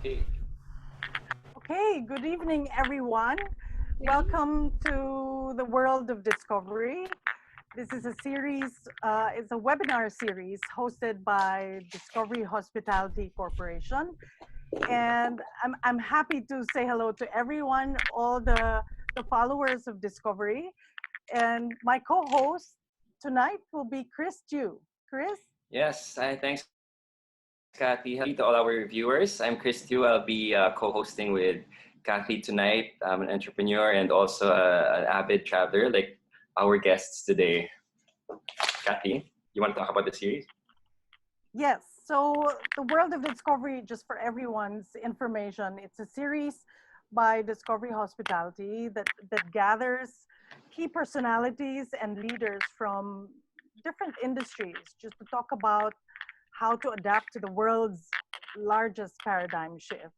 Okay, good evening, everyone. Welcome to the World of Discovery. This is a series, it's a webinar series hosted by Discovery Hospitality Corporation. And I'm happy to say hello to everyone, all the followers of Discovery. And my co-host tonight will be Chris Chu. Chris? Yes, thanks, Cathy. Hello to all our viewers. I'm Chris Tew. I'll be co-hosting with Cathy tonight. I'm an entrepreneur and also an avid traveler, like our guests today. Cathy, you want to talk about the series? Yes. So the World of Discovery, just for everyone's information, it's a series by Discovery Hospitality that gathers key personalities and leaders from different industries just to talk about how to adapt to the world's largest paradigm shift.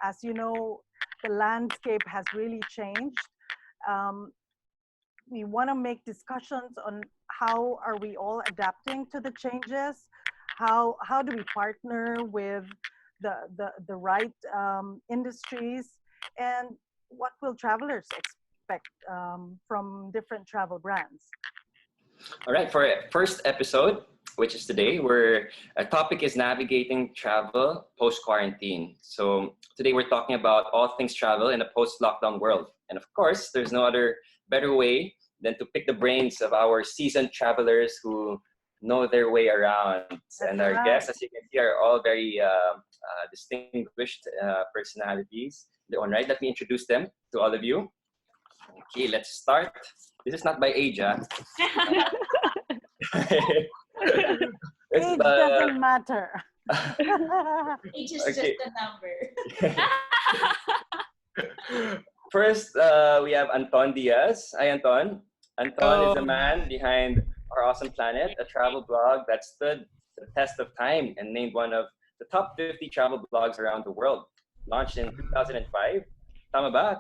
As you know, the landscape has really changed. Um, we want to make discussions on how are we all adapting to the changes, how do we partner with the right industries, and what will travelers expect from different travel brands. All right, for our first episode, which is today, where our topic is navigating travel post-quarantine. So today we're talking about all things travel in a post-lockdown world. And of course, there's no other better way than to pick the brains of our seasoned travelers who know their way around. That's And our right. guests, as you can see, are all very distinguished personalities. Their own right. Let me introduce them to all of you. Okay, let's start. This is not by age, Age doesn't matter. Age is just a number. First, we have Anton Diaz. Hi, Anton. Anton is the man behind Our Awesome Planet, a travel blog that stood the test of time and named one of the top 50 travel blogs around the world. Launched in 2005. Tama ba?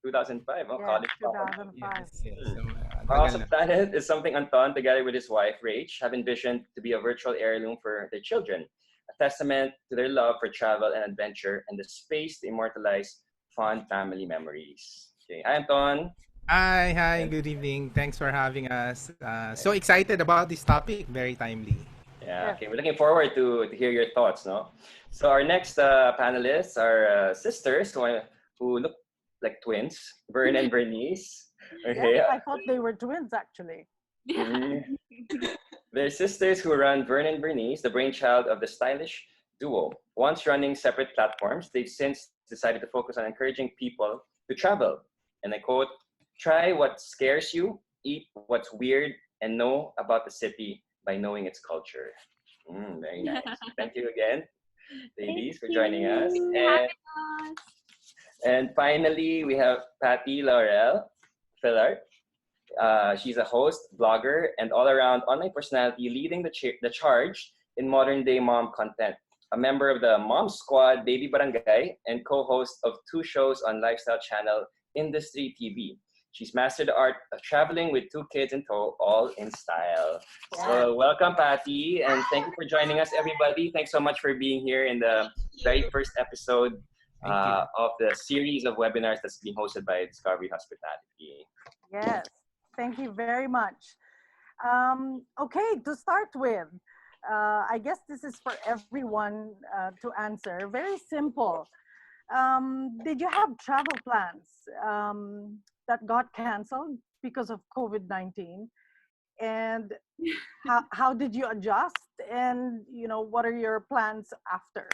2005. Oh, Yeah, college. 2005. Our Awesome Planet is something Anton, together with his wife, Rach, have envisioned to be a virtual heirloom for their children, a testament to their love for travel and adventure and the space to immortalize fond family memories. Okay. Hi, Anton. Hi, good evening. Thanks for having us. So excited about this topic, very timely. Yeah, okay. We're looking forward to hear your thoughts, no? So our next panelists are sisters who look like twins, Vern and Verniece. Okay. Yeah, I thought they were twins actually. Mhm. They're sisters who run Vern and Verniece, the brainchild of the stylish duo. Once running separate platforms, they've since decided to focus on encouraging people to travel. And I quote, try what scares you, eat what's weird, and know about the city by knowing its culture. Very nice. Thank you again, ladies, for joining us. And finally, we have Patty Laurel-Filart. She's a host, blogger, and all-around online personality leading the charge in modern-day mom content. A member of the Mom Squad, Baby Barangay, and co-host of 2 shows on lifestyle channel IndustreeTV. She's mastered the art of traveling with 2 kids in tow, all in style. So welcome, Patty, and thank you for joining us, everybody. Thanks so much for being here in the very first episode of the series of webinars that's being hosted by Discovery Hospitality. Yes, thank you very much. Okay, to start with, I guess this is for everyone to answer. Very simple. Did you have travel plans that got canceled because of COVID-19? And how did you adjust? And what are your plans after?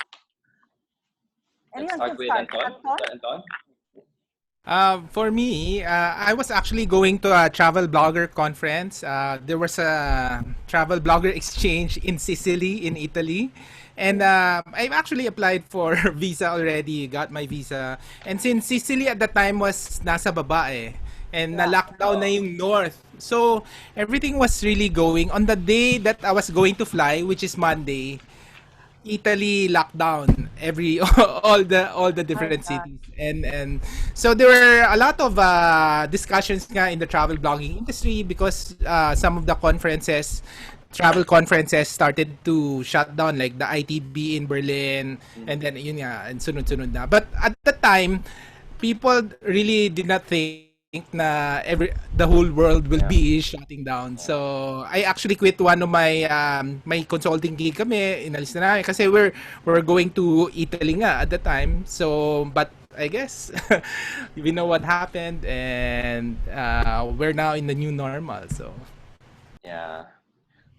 Let's Anyone start with can Anton. Anton? For me, I was actually going to a travel blogger conference. There was a travel blogger exchange in Sicily, in Italy. And I've actually applied for visa already, got my visa. And since Sicily at the time was nasa baba and na-lockdown na yung north. So everything was really going. On the day that I was going to fly, which is Monday, Italy lockdown all the different cities, and so there were a lot of discussions nga in the travel blogging industry because some of the conferences travel conferences started to shut down, like the ITB in Berlin, and then yun nga, and sunod-sunod na. But at the time, people really did not think na the whole world will be shutting down. So I actually quit one of my my consulting gig kami, inalis na namin kasi we're going to Italy nga at the time. So but I guess we know what happened, and we're now in the new normal. So Yeah.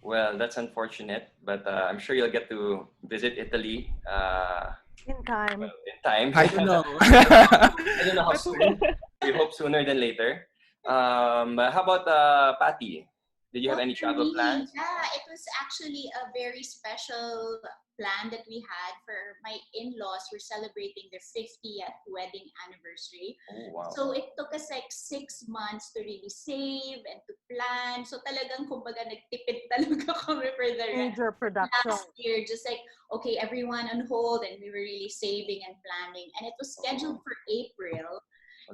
Well, that's unfortunate, but I'm sure you'll get to visit Italy In time. well, in time. I don't know. I don't know how soon. We hope sooner than later. How about Patty? Did you have Well, any for travel me, plans? yeah, it was actually a very special plan that we had for my in-laws. We're celebrating their 50th wedding anniversary. Oh, wow. So it took us like 6 months to really save and to plan. So talagang kumbaga nagtipid talaga kami for the Major production. last year. Just like, okay, everyone on hold, and we were really saving and planning. And it was scheduled for April.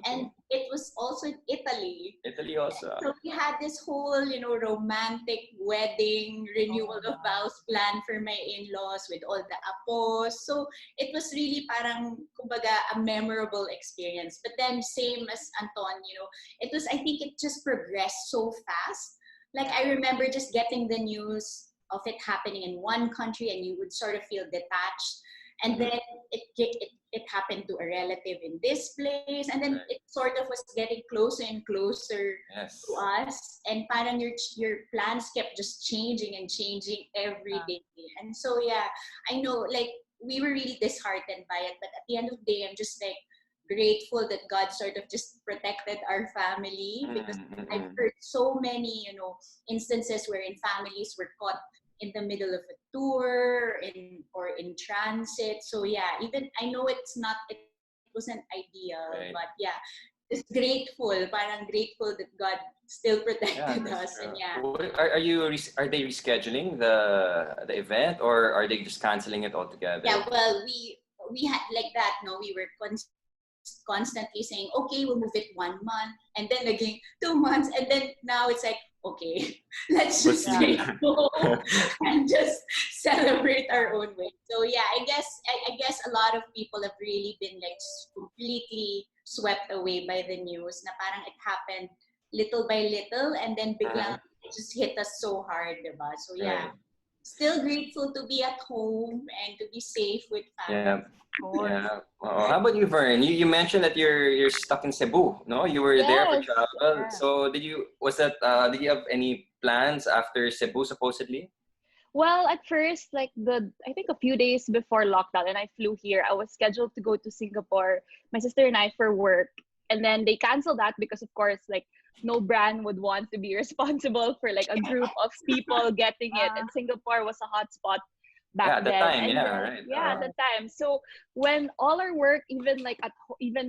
And it was also in Italy. Italy also. So we had this whole, romantic wedding, renewal of vows plan for my in-laws with all the apos. So it was really parang, kumbaga, a memorable experience. But then same as Anton, I think it just progressed so fast. Like I remember just getting the news of it happening in one country and you would sort of feel detached. And then it happened to a relative in this place, and then it sort of was getting closer and closer to us, and parang your plans kept just changing and changing every day. And so I know, like, we were really disheartened by it, but at the end of the day, I'm just like grateful that God sort of just protected our family, because I've heard so many instances wherein families were caught in the middle of a tour or in transit. So even I know it wasn't ideal, but just grateful, parang grateful that God still protected us. And Are they rescheduling the event, or are they just canceling it altogether? Yeah, well, we had like that. No, we were constantly saying, okay, we'll move it 1 month, and then again 2 months, and then now it's like, okay, let's just stay home and just celebrate our own way. So I guess a lot of people have really been like completely swept away by the news. Na parang it happened little by little, and then biglang it just hit us so hard, diba? So still grateful to be at home and to be safe with family. How about you, Vern? You mentioned that you're stuck in Cebu, no? You were there for travel. So did you have any plans after Cebu supposedly? Well, at first, like I think a few days before lockdown, and I flew here, I was scheduled to go to Singapore, my sister and I, for work. And then they canceled that because, of course, like no brand would want to be responsible for like a group of people getting it. And Singapore was a hotspot back then. At the time. So when all our work, even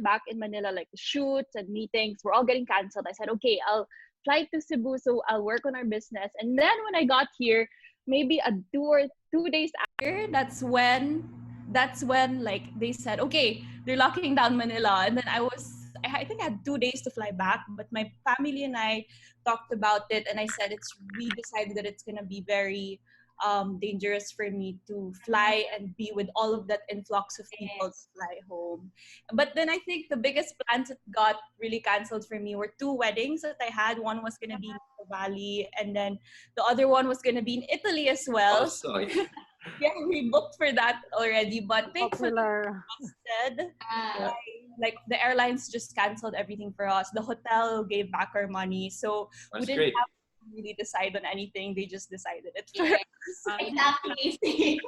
back in Manila, like the shoots and meetings, were all getting canceled, I said, okay, I'll fly to Cebu, so I'll work on our business. And then when I got here, maybe 2 days after, that's when like they said, okay, they're locking down Manila. And then I think I had 2 days to fly back, but my family and I talked about it, and I said we decided that it's gonna be very dangerous for me to fly and be with all of that influx of people to fly home. But then I think the biggest plans that got really canceled for me were 2 weddings that I had. One was gonna be in the Valley, and then the other one was gonna be in Italy as well. Also, we booked for that already, but thankfully, like the airlines just canceled everything for us. The hotel gave back our money, so we didn't have to really decide on anything. They just decided it for us. Exactly.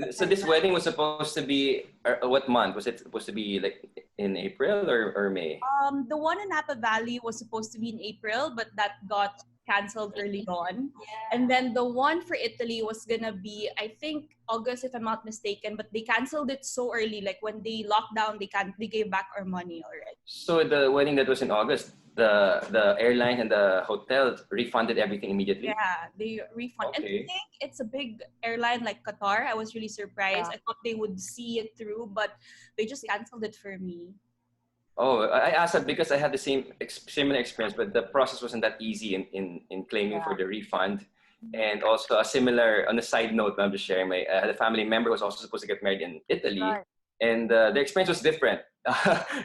So this wedding was supposed to be what month? Was it supposed to be like in April or May? The one in Napa Valley was supposed to be in April, but that got canceled early on. And then the one for Italy was gonna be, I think, August, if I'm not mistaken, but they canceled it so early. Like when they locked down, they gave back our money already. So the wedding that was in August, the airline and the hotel refunded everything immediately? Yeah, they refunded. Okay. And I think it's a big airline like Qatar. I was really surprised. I thought they would see it through, but they just canceled it for me. Oh, I asked that because I had the similar experience, but the process wasn't that easy in claiming for the refund. And also a similar, on a side note, I'm just sharing, I had a family member who was also supposed to get married in Italy. Right. And their experience was different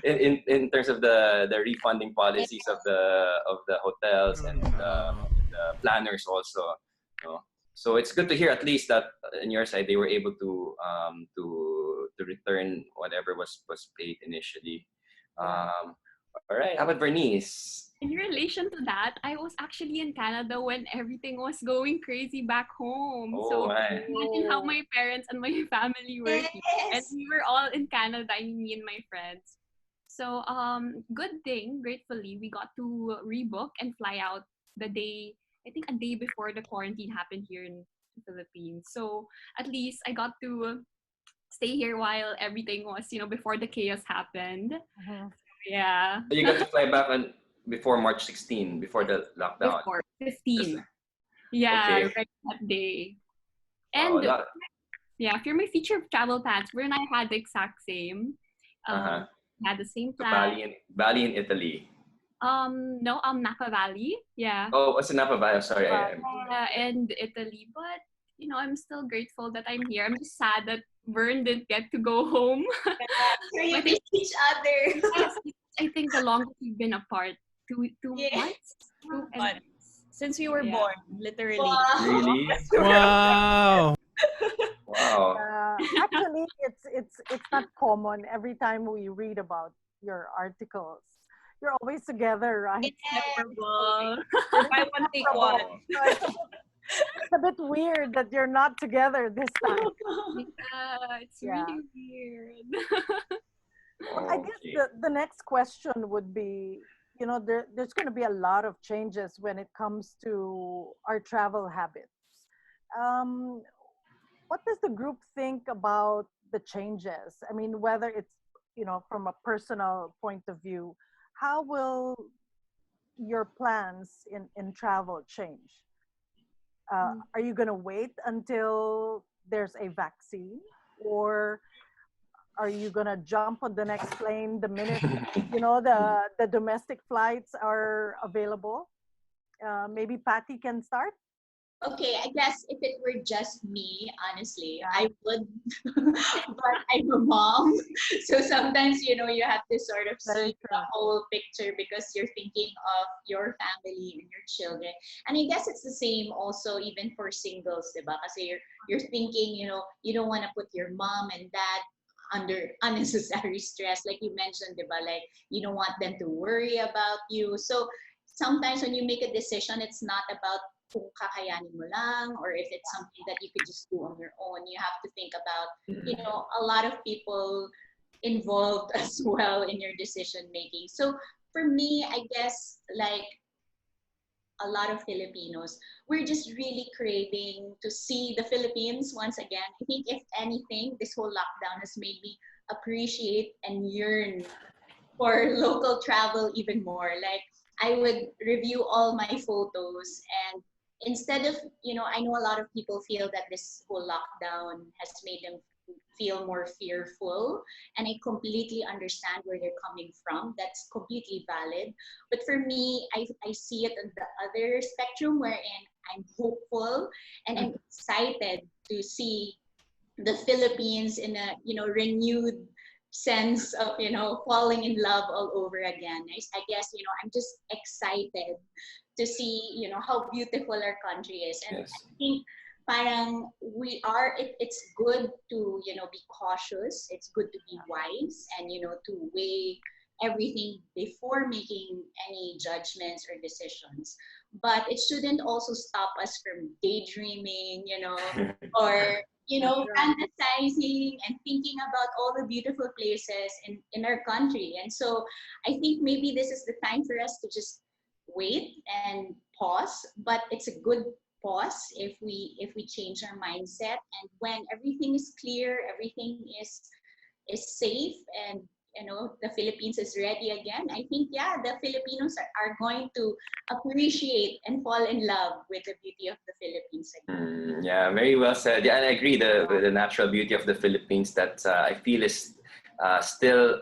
in terms of the refunding policies of the hotels and the planners also. You know? So it's good to hear at least that on your side they were able to return whatever was paid initially. All right, how about Verniece? In relation to that, I was actually in Canada when everything was going crazy back home. Oh, So right. imagine how my parents and my family were here. And Yes. we were all in Canada, I mean, me and my friends. So good thing, gratefully, we got to rebook and fly out the day, I think a day before the quarantine happened here in the Philippines. So at least I got to stay here while everything was, before the chaos happened. Mhm. Yeah. So you got to fly back before March 16, before the lockdown. Before 15. Yeah, Okay. right that day. Wow, And yeah, if you're my feature travel plans, Vern and I had the exact same. Uh-huh. Had the same So plan. Bali in Italy. No, Napa Valley. Yeah. Oh, what's Napa Valley? Sorry. And Italy. But I'm still grateful that I'm here. I'm just sad that Vern didn't get to go home. Sure, you miss each other. Yes, I think the longest we've been apart, two Yeah. months. 2 months. Since we were Yeah. born, literally. Wow. Really? Wow. Wow. Actually, it's not common. Every time we read about your articles, you're always together, right? Inseparable. Buy one, take one. It's a bit weird that you're not together this time. Yeah, it's Yeah. really weird. Well, I guess Okay. the next question would be, there's going to be a lot of changes when it comes to our travel habits. What does the group think about the changes? I mean, whether it's, from a personal point of view, how will your plans in travel change? Are you going to wait until there's a vaccine, or are you going to jump on the next plane the minute the domestic flights are available? Maybe Patty can start. Okay, I guess if it were just me, honestly, I would, but I'm a mom. So sometimes, you have to sort of Very see true. the whole picture because you're thinking of your family and your children. And I guess it's the same also even for singles, diba? Kasi you're thinking, you don't want to put your mom and dad under unnecessary stress. Like you mentioned, diba? Like you don't want them to worry about you. So sometimes when you make a decision, it's not about kung kakayanin mo lang or if it's something that you could just do on your own. You have to think about, a lot of people involved as well in your decision making. So for me, I guess like a lot of Filipinos, we're just really craving to see the Philippines once again. I think if anything, this whole lockdown has made me appreciate and yearn for local travel even more. Like I would review all my photos and instead of, I know a lot of people feel that this whole lockdown has made them feel more fearful. And I completely understand where they're coming from. That's completely valid. But for me, I see it on the other spectrum wherein I'm hopeful and I'm excited to see the Philippines in a, renewed sense of, falling in love all over again. I guess, I'm just excited to see, how beautiful our country is. And Yes. I think parang it's good to, be cautious. It's good to be wise and, to weigh everything before making any judgments or decisions. But it shouldn't also stop us from daydreaming, or fantasizing and thinking about all the beautiful places in our country. And so I think maybe this is the time for us to just wait and pause, but it's a good pause if we change our mindset. And when everything is clear, everything is safe, and the Philippines is ready again, I think the Filipinos are going to appreciate and fall in love with the beauty of the Philippines again. Yeah, very well said. Yeah, and I agree. The natural beauty of the Philippines that I feel is still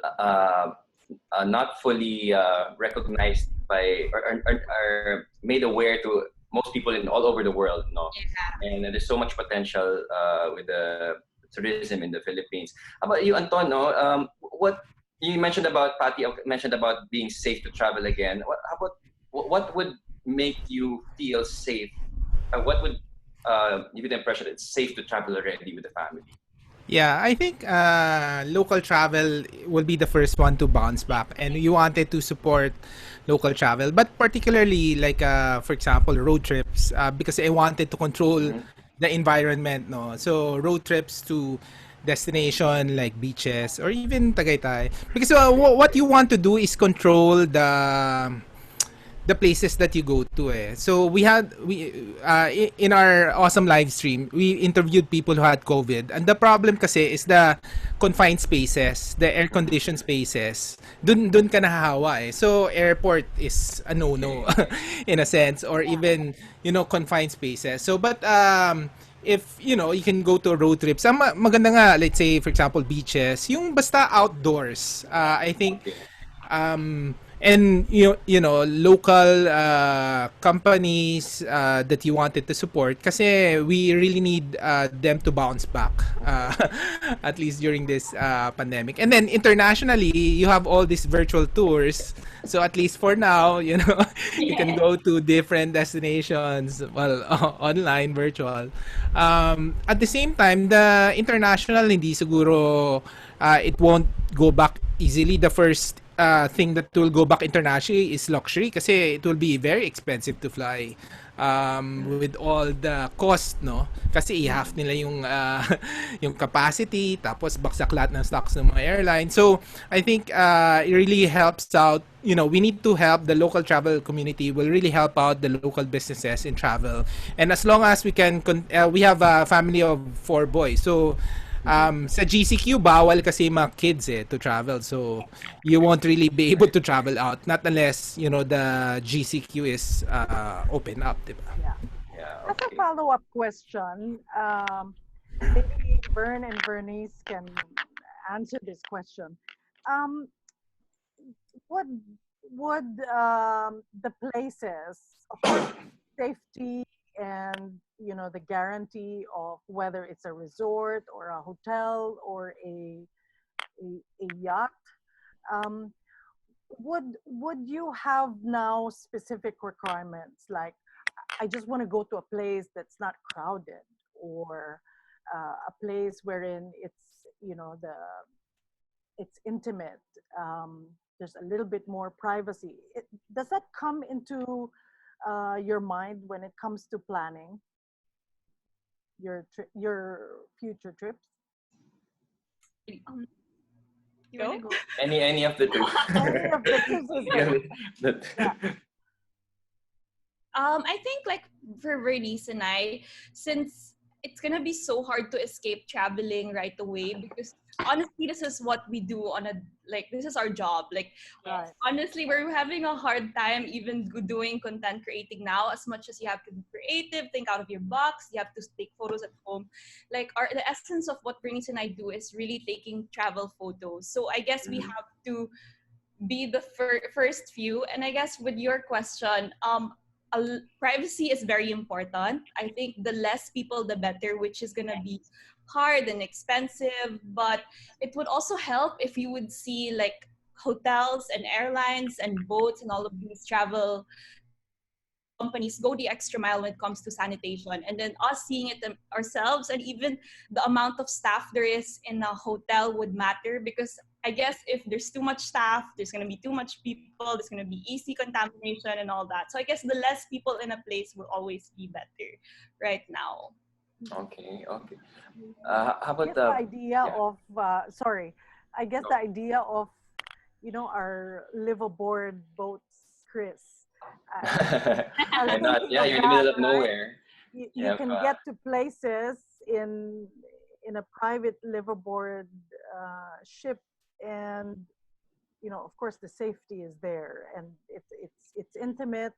not fully recognized by or made aware to most people in all over the world, no? Yeah. And there's so much potential with the tourism in the Philippines. How about you, Anton? No, what you mentioned about Patty mentioned about being safe to travel again. How about what would make you feel safe? What would give you the impression that it's safe to travel already with the family? Yeah, I think local travel will be the first one to bounce back, and you wanted to support local travel, but particularly like for example road trips, because I wanted to control the environment, no. So road trips to destination like beaches or even Tagaytay, because what you want to do is control the places that you go to eh. So in our awesome live stream, we interviewed people who had COVID. And the problem kasi is the confined spaces, the air conditioned spaces. Dun ka nahahawa eh. So airport is a no-no in a sense, or even confined spaces. So but if you can go to road trips, ang maganda nga, let's say for example beaches, yung basta outdoors. I think and local companies that you wanted to support, kasi we really need them to bounce back at least during this pandemic. And then internationally, you have all these virtual tours, so at least for now, you can go to different destinations, well, online, virtual. At the same time, the international, hindi siguro it won't go back easily. The first thing that will go back internationally is luxury, kasi it will be very expensive to fly with all the cost, no? Kasi i-half nila yung yung capacity, tapos baksak lahat ng stocks ng mga airlines. So I think it really helps out. We need to help the local travel community. Will really help out the local businesses in travel. And as long as we can we have a family of 4 boys, so sa GCQ, bawal kasi mga kids to travel. So, you won't really be able to travel out. Not unless, the GCQ is open up, diba? Yeah, As a okay. follow-up question, maybe Vern and Verniece can answer this question. Would the places, of course, safety and the guarantee of whether it's a resort or a hotel or a yacht, um, would you have now specific requirements, like I just want to go to a place that's not crowded, or a place wherein it's intimate, there's a little bit more privacy. Does that come into your mind when it comes to planning your future trips? You wanna go? Any of the two. Any of the trips is good. Yeah. I think like for Verniece and I, since it's gonna be so hard to escape traveling right away, because honestly this is what we do this is our job. Like Right. honestly, we're having a hard time even doing content creating now. As much as you have to be creative, think out of your box, you have to take photos at home. Like the essence of what Verniece and I do is really taking travel photos. So I guess we have to be the first few. And I guess with your question, privacy is very important. I think the less people, the better, which is gonna be hard and expensive. But it would also help if you would see like hotels and airlines and boats and all of these travel companies go the extra mile when it comes to sanitation, and then us seeing it ourselves, and even the amount of staff there is in a hotel would matter, because I guess if there's too much staff, there's going to be too much people, there's going to be easy contamination and all that. So I guess the less people in a place will always be better right now. Okay. How I about guess the idea yeah. of I guess the idea of our liveaboard boats, Chris. I was Why not? thinking Yeah, of you're in the middle that, of right? nowhere. You Yeah, can get to places in a private liveaboard ship, and of course the safety is there, and it's intimate.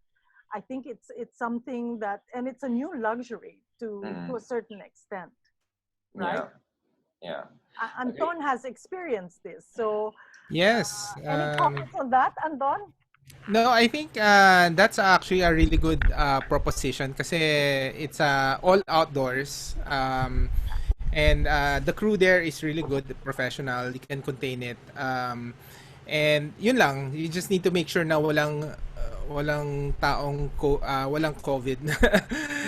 I think it's something that, and it's a new luxury to a certain extent, right? yeah. Anton has experienced this, so Yes. any comments on that, Anton? No, I think that's actually a really good proposition kasi it's all outdoors. And the crew there is really good, professional. You can contain it. And yun lang, you just need to make sure na walang walang COVID na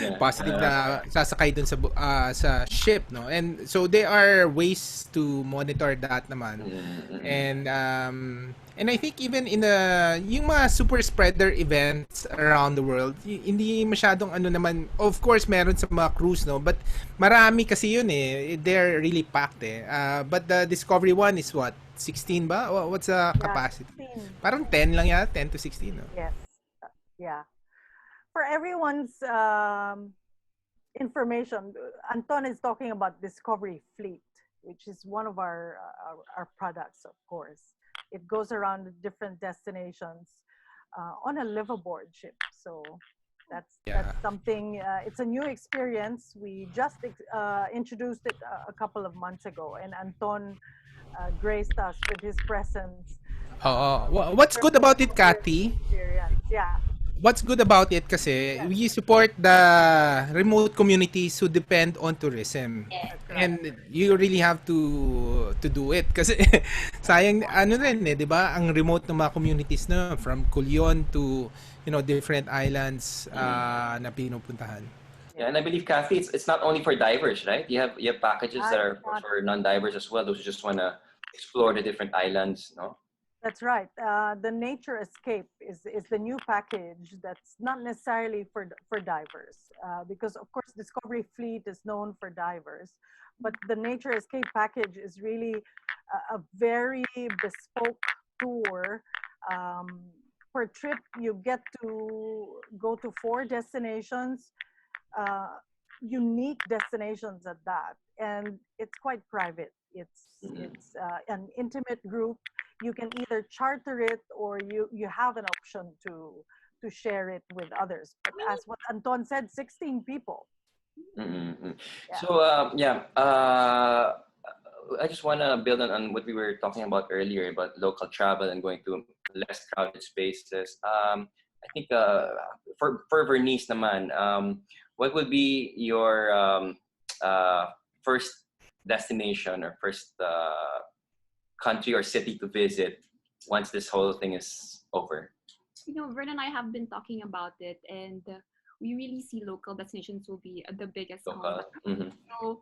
Yeah. positive na sasakay dun sa ship, no? And so there are ways to monitor that naman. And I think even in yung mga super spreader events around the world, hindi masyadong ano naman, of course meron sa mga cruise, no, but marami kasi yun eh, they're really packed eh. But the Discovery one is what, 16 ba? What's the capacity? 16. Parang 10 lang yata, 10 to 16, no? Yes. Yeah. For everyone's information, Anton is talking about Discovery Fleet, which is one of our products, of course. It goes around different destinations on a liveaboard ship. So that's something, it's a new experience. We just introduced it a couple of months ago, and Anton graced us with his presence. What's good about it, Cathy? Yeah. What's good about it kasi we support the remote communities who depend on tourism. And you really have to do it kasi sayang ano rin eh, 'di ba? Ang remote ng mga communities na from Culion to different islands na pinupuntahan. Yeah, and I believe, Cathy, it's not only for divers, right? You have packages that are for non-divers as well. Those who just want to explore the different islands, no? That's right. The Nature Escape is the new package that's not necessarily for divers, because of course Discovery Fleet is known for divers, but the Nature Escape package is really a very bespoke tour. Per trip, you get to go to 4 destinations, unique destinations at that, and it's quite private. It's an intimate group. You can either charter it or you have an option to share it with others. But as what Anton said, 16 people. Yeah. So I just want to build on what we were talking about earlier about local travel and going to less crowded spaces. I think for Verniece naman, what would be your first destination or first country or city to visit once this whole thing is over? Vern and I have been talking about it, and we really see local destinations will be the biggest comeback. So,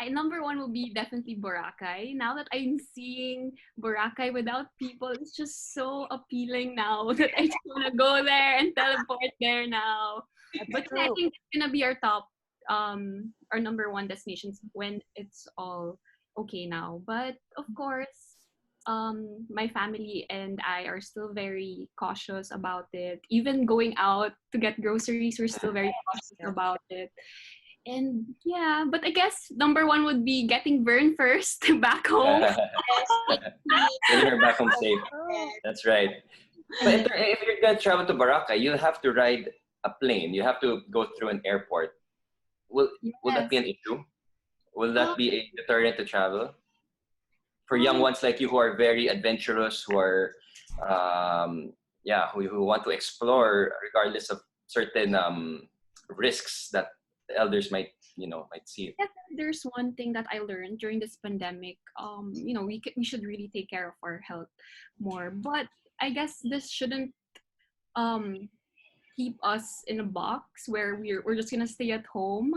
number one will be definitely Boracay. Now that I'm seeing Boracay without people, it's just so appealing now that I just want to go there and teleport there now. But I think it's gonna be our top, our number one destinations when it's all okay now. But of course, my family and I are still very cautious about it. Even going out to get groceries, we're still very cautious about it. And yeah, but I guess number one would be getting Vern first back home. Getting her back home safe. That's right. But if you're gonna travel to Boracay, you'll have to ride a plane. You have to go through an airport. Will that be an issue? Will that be a deterrent to travel? For young ones like you who are very adventurous, who are who want to explore regardless of certain risks that the elders might see. There's one thing that I learned during this pandemic. We should really take care of our health more, but I guess this shouldn't keep us in a box where we're just gonna stay at home.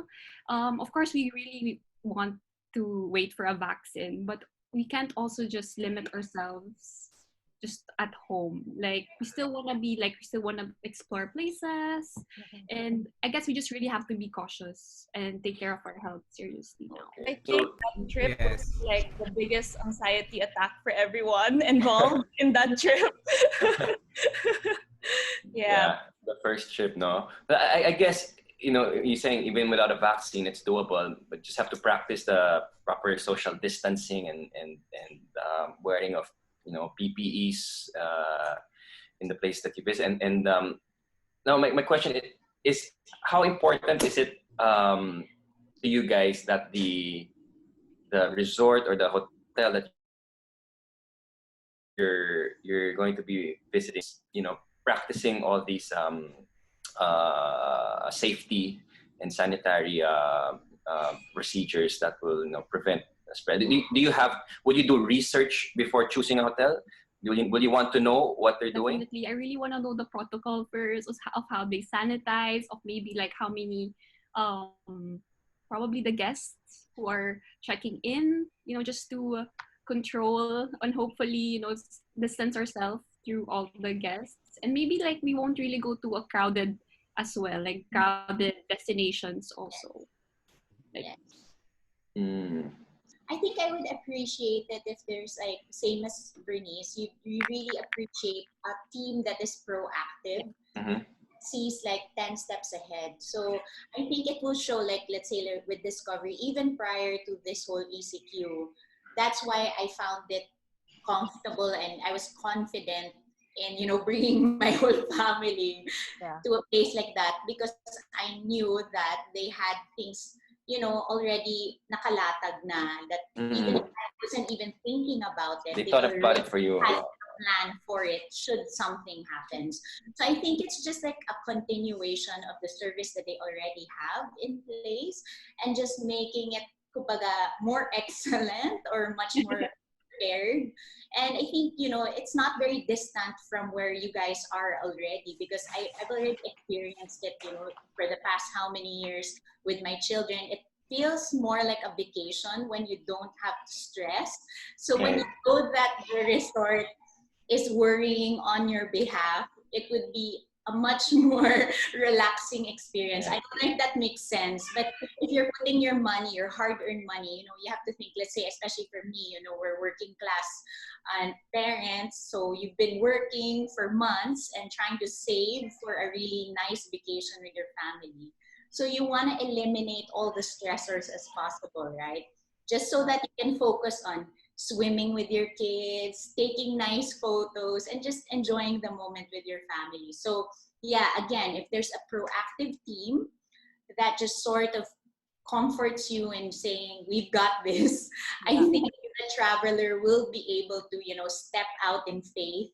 Of course, we really want to wait for a vaccine, but we can't also just limit ourselves just at home. Like we still want to explore places, and I guess we just really have to be cautious and take care of our health seriously now. I think that trip was like the biggest anxiety attack for everyone involved in that trip. Yeah, the first trip, no. But I guess you're saying even without a vaccine, it's doable, but just have to practice the proper social distancing and wearing of PPEs in the place that you visit. And now my question is how important is it to you guys that the resort or the hotel that you're going to be visiting, practicing all these safety and sanitary procedures that will prevent the spread. Do you have? Would you do research before choosing a hotel? Will you want to know what they're doing? Definitely. I really want to know the protocol first of how they sanitize, of maybe like how many, probably the guests who are checking in, just to control and hopefully, distance ourselves through all the guests. And maybe like we won't really go to a crowded as well, like crowded destinations also. Like, Yes. Mm. I think I would appreciate it if there's like same as Verniece, you really appreciate a team that is proactive, Mhm. sees like 10 steps ahead. So I think it will show like let's say like, with Discovery, even prior to this whole ECQ. That's why I found it comfortable and I was confident in bringing my whole family Yeah. to a place like that because I knew that they had things already nakalatag na that even if Mm. I wasn't even thinking about it, They they thought of already plotting for you. had a plan for it should something happens. So I think it's just like a continuation of the service that they already have in place and just making it kumbaga, more excellent or much more prepared. And I think, it's not very distant from where you guys are already because I've already experienced it, for the past how many years with my children. It feels more like a vacation when you don't have to stress. So when you know that the resort is worrying on your behalf, it would be a much more relaxing experience. I don't know if that makes sense, but if you're putting your money, your hard-earned money, you have to think, let's say, especially for me, we're working class and parents, so you've been working for months and trying to save for a really nice vacation with your family. So you want to eliminate all the stressors as possible, right? Just so that you can focus on swimming with your kids, taking nice photos, and just enjoying the moment with your family. So, yeah, again, if there's a proactive team that just sort of comforts you in saying, we've got this, I think the traveler will be able to, step out in faith,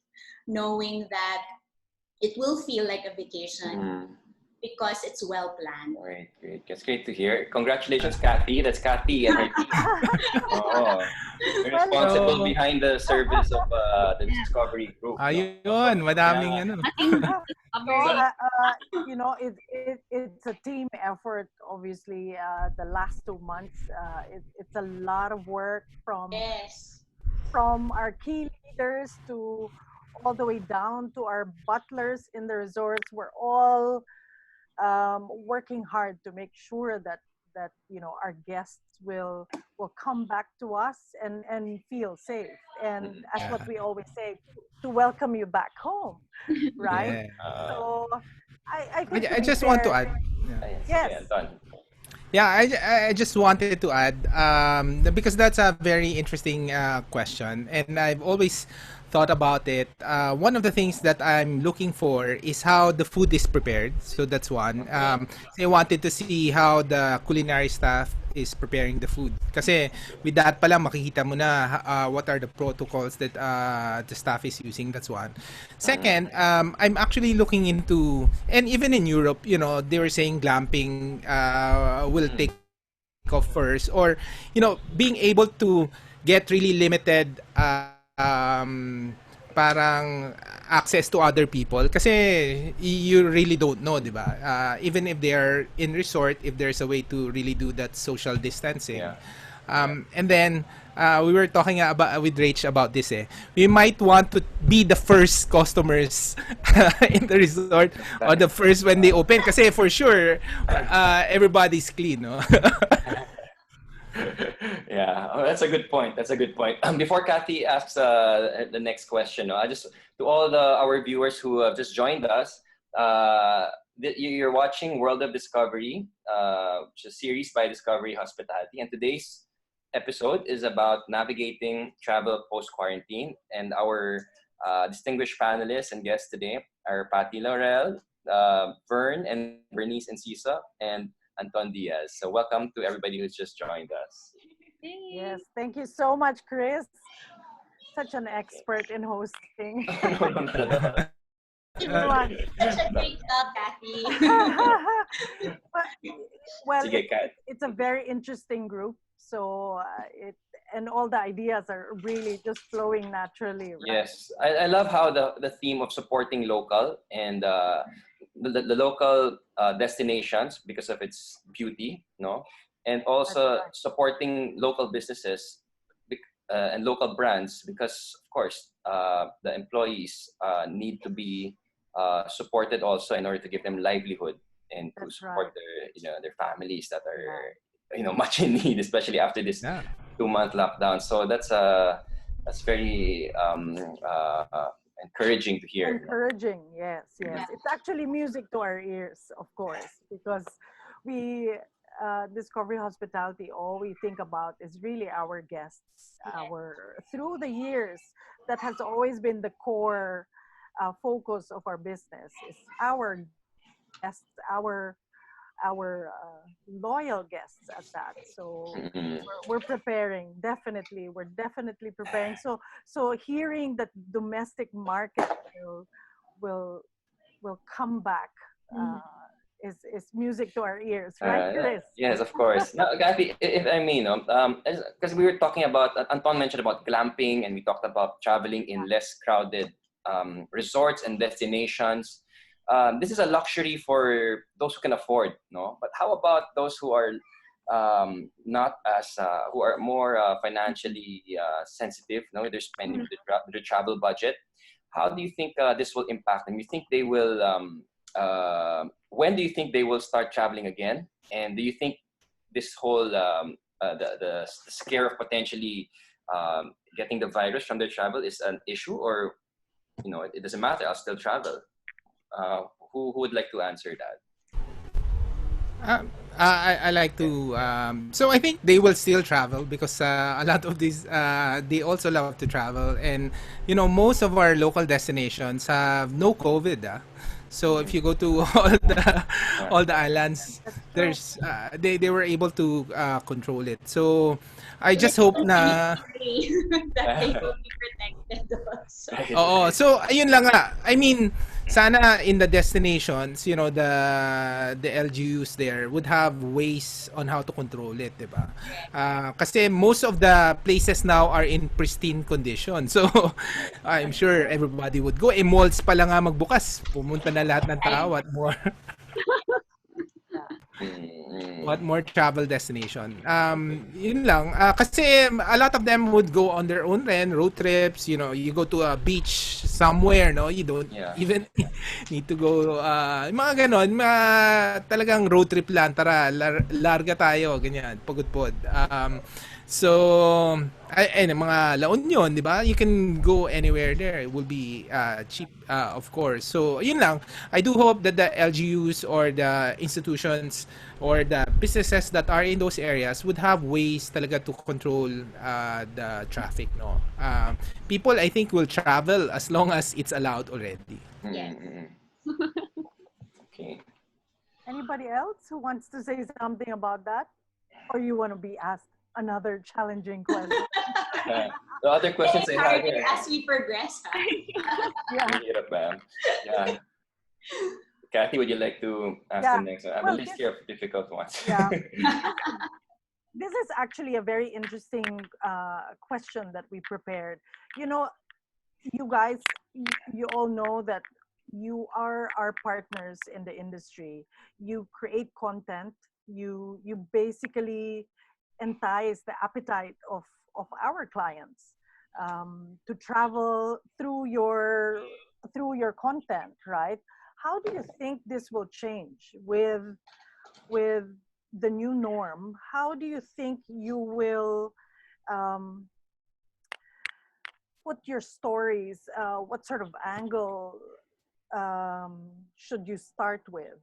knowing that it will feel like a vacation Mm. because it's well planned. Great, great. That's great to hear. Congratulations, Cathy. That's Cathy and her team. Oh, responsible So, behind the service of the Discovery Group. No? ayun, madaming Yeah. ano. nothing So, discovery. it's a team effort. Obviously, the last 2 months, it's a lot of work Yes. from our key leaders to all the way down to our butlers in the resorts. We're all working hard to make sure that our guests will come back to us and feel safe. And as what Yeah. we always say, to welcome you back home, right? Yeah. So I think to I be just want to fair, add. Yeah. Ayan, sige, yes, Anton. Yeah, I just wanted to add because that's a very interesting question, and I've always thought about it. One of the things that I'm looking for is how the food is prepared. So that's one. I wanted to see how the culinary staff is preparing the food. Kasi with that pa lang makikita mo na what are the protocols that the staff is using. That's one. Second, I'm actually looking into, and even in Europe, they were saying glamping will take off first, or being able to get really limited parang access to other people kasi you really don't know, di ba? Even if they are in resort, if there's a way to really do that social distancing. Yeah. And then we were talking about with Rach about this. We might want to be the first customers in the resort or the first when they open, kasi for sure everybody's clean, no? Yeah, oh, that's a good point. That's a good point. Before Cathy asks the next question, I just to all our viewers who have just joined us, you're watching World of Discovery, which is a series by Discovery Hospitality, and today's episode is about navigating travel post quarantine, and our distinguished panelists and guests today are Patty Laurel, Vern, and Verniece Enciso, and Anton Diaz. So welcome to everybody who's just joined us. yes. Thank you so much, Chris. Such an expert in hosting. No, no, no, no. Everyone. Such a great job, Cathy. Well, Sige, Kat. it's a very interesting group. So and all the ideas are really just flowing naturally, right? Yes, I love how the theme of supporting local and the local destinations because of its beauty, no, and also right. supporting local businesses and local brands because of course the employees need to be supported also in order to give them livelihood and to That's support right. their families that are much in need, especially after this Yeah. 2-month lockdown. So that's very encouraging to hear. Encouraging, yes, yes. It's actually music to our ears, of course, because we Discovery Hospitality, all we think about is really our guests. Our through the years, that has always been the core focus of our business. Is our guests, our loyal guests at that. So Mhm. we're preparing. Definitely, we're definitely preparing. So hearing that domestic market will will will come back uh, is music to our ears, right, Chris? Yes, of course. Now, Kathy, if I may, no, because we were talking about, Anton mentioned about glamping, and we talked about traveling in less crowded resorts and destinations. This is a luxury for those who can afford, no? But how about those who are not as, who are more financially sensitive, no? They're spending their travel budget. How do you think this will impact them? You think they will when do you think they will start traveling again? And do you think this whole the scare of potentially getting the virus from their travel is an issue, or it doesn't matter, I'll still travel? Who would like to answer that? I like to so I think they will still travel because a lot of these they also love to travel, and most of our local destinations have no COVID. So if you go to all the islands, there's they were able to control it. So I just Let's hope hope and na pray that they will be protected also. Oo. So, ayun lang nga. I mean, sana in the destinations, the LGUs there would have ways on how to control it, 'di ba? Kasi most of the places now are in pristine condition. So, I'm sure everybody would go. Malls pa lang nga magbukas. Pumunta na lahat ng tao at more. What more travel destination? Yun lang. Kasi a lot of them would go on their own road trips. You go to a beach somewhere, no? You don't even need to go, mga ganon, talagang road trip lang. Tara, larga tayo, ganyan, pagod-pod. So, mga La Union, di ba? You can go anywhere there. It will be cheap, of course. So, yun lang. I do hope that the LGUs or the institutions or the businesses that are in those areas would have ways talaga to control the traffic, no? People, I think, will travel as long as it's allowed already. Okay. Anybody else who wants to say something about that? Or you want to be asked another challenging question? The other questions I had Harder as we progress. Yeah. Cathy, would you like to ask the next one? I have a list here of difficult ones. Yeah. This is actually a very interesting question that we prepared. You guys, you all know that you are our partners in the industry. You create content. You basically entice the appetite of our clients to travel through your content, right? How do you think this will change with the new norm? How do you think you will put your stories? What sort of angle should you start with?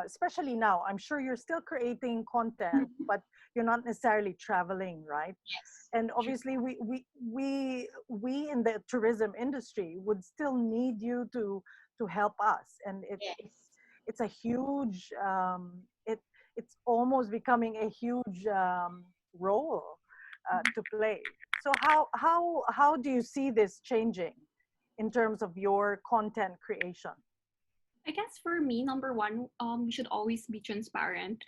Especially now, I'm sure you're still creating content, but you're not necessarily traveling, right? Yes. And obviously, we in the tourism industry would still need you to help us, and it's a huge it's almost becoming a huge role to play. So how do you see this changing? in terms of your content creation? I guess for me, number one, we should always be transparent.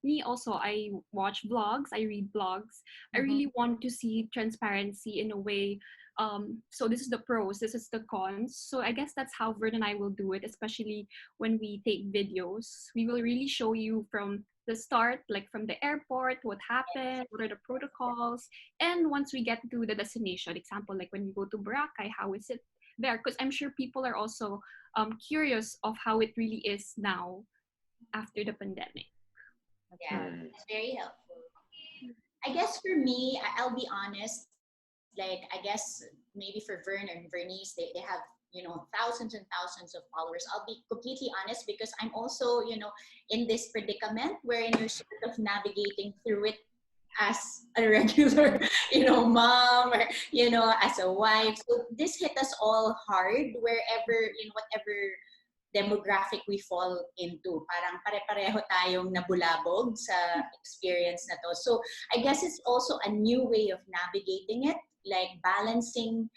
Me also, I watch vlogs, I read blogs. I really want to see transparency in a way. So this is the pros, this is the cons. So I guess that's how Vern and I will do it, especially when we take videos. We will really show you from the start, like from the airport, what happened, what are the protocols, and once we get to the destination, example, like when we go to Boracay, how is it there? Because I'm sure people are also curious of how it really is now after the pandemic. Yeah, it's very helpful. I guess for me, I'll be honest, like I guess maybe for Vern and Verniece, they have, you know, thousands and thousands of followers. I'll be completely honest because I'm also, you know, in this predicament wherein you're sort of navigating through it as a regular, you know, mom or, you know, as a wife. So this hit us all hard wherever, in whatever demographic we fall into. Parang pare-pareho tayong nabulabog sa experience na to. So I guess it's also a new way of navigating it, like balancing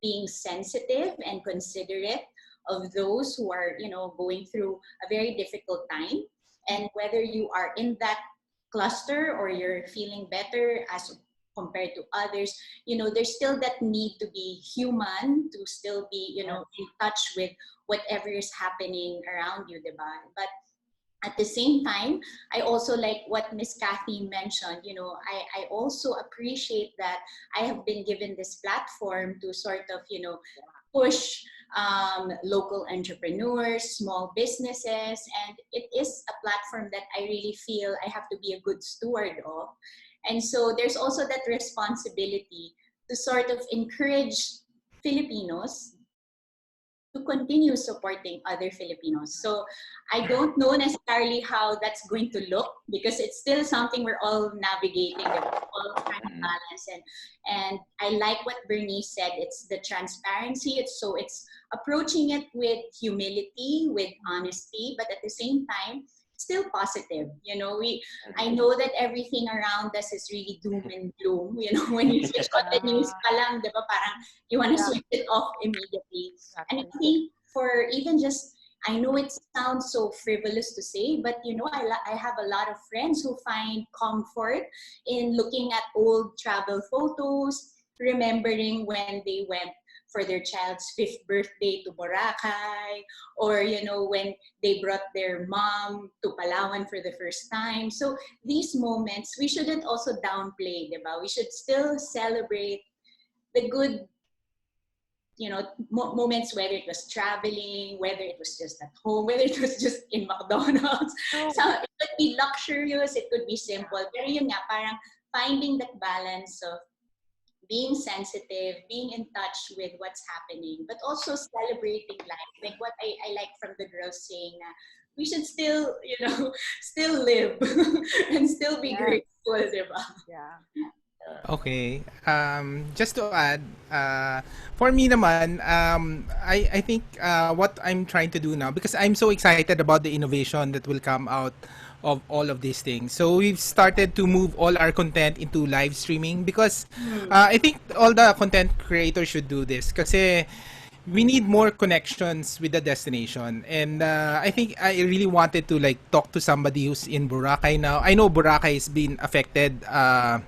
being sensitive and considerate of those who are, you know, going through a very difficult time. And whether you are in that cluster or you're feeling better as compared to others, you know, there's still that need to be human, to still be, you know, in touch with whatever is happening around you, diba? But at the same time, I also like what Miss Cathy mentioned, you know, I also appreciate that I have been given this platform to sort of, you know, push local entrepreneurs, small businesses, and it is a platform that I really feel I have to be a good steward of. And so there's also that responsibility to sort of encourage Filipinos to continue supporting other Filipinos. So I don't know necessarily how that's going to look because it's still something we're all navigating, that we're all trying to balance. And I like what Verniece said, it's the transparency. It's approaching it with humility, with honesty, but at the same time, still positive. You know, I know that everything around us is really doom and gloom. You know, when you switch on the news pa lang, diba, parang you want to switch it off immediately. And I think for even just, I know it sounds so frivolous to say, but you know, I have a lot of friends who find comfort in looking at old travel photos, remembering when they went for their child's 5th birthday to Boracay, or, you know, when they brought their mom to Palawan for the first time. So these moments, we shouldn't also downplay, diba? We should still celebrate the good, you know, moments, whether it was traveling, whether it was just at home, whether it was just in McDonald's. So it could be luxurious, it could be simple. Pero yun nga, parang finding that balance of being sensitive, being in touch with what's happening, but also celebrating life. Like what I like from the girls saying na we should still, you know, still live and still be grateful, diba? Yeah. Okay. Just to add, for me naman, I think what I'm trying to do now, because I'm so excited about the innovation that will come out of all of these things. So we've started to move all our content into live streaming because I think all the content creators should do this kasi we need more connections with the destination. And I think I really wanted to like talk to somebody who's in Boracay now. I know Boracay has been affected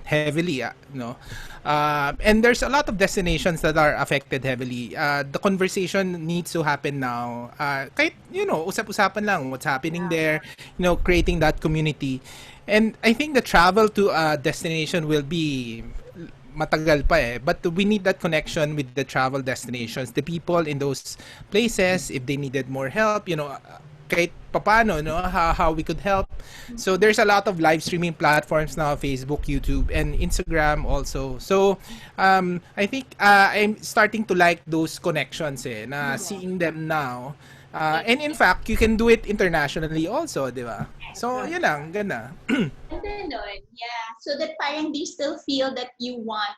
heavily, and there's a lot of destinations that are affected heavily. The conversation needs to happen now. Kahit, usap-usapan lang what's happening there, creating that community. And I think the travel to a destination will be matagal pa eh. But we need that connection with the travel destinations, the people in those places, if they needed more help, kahit papano, how we could help. So there's a lot of live streaming platforms now, Facebook, YouTube, and Instagram also. So I think I'm starting to like those connections seeing them now. And in fact, you can do it internationally also, di ba? So, yun lang, ganda. Yeah. So that parang they still feel that you want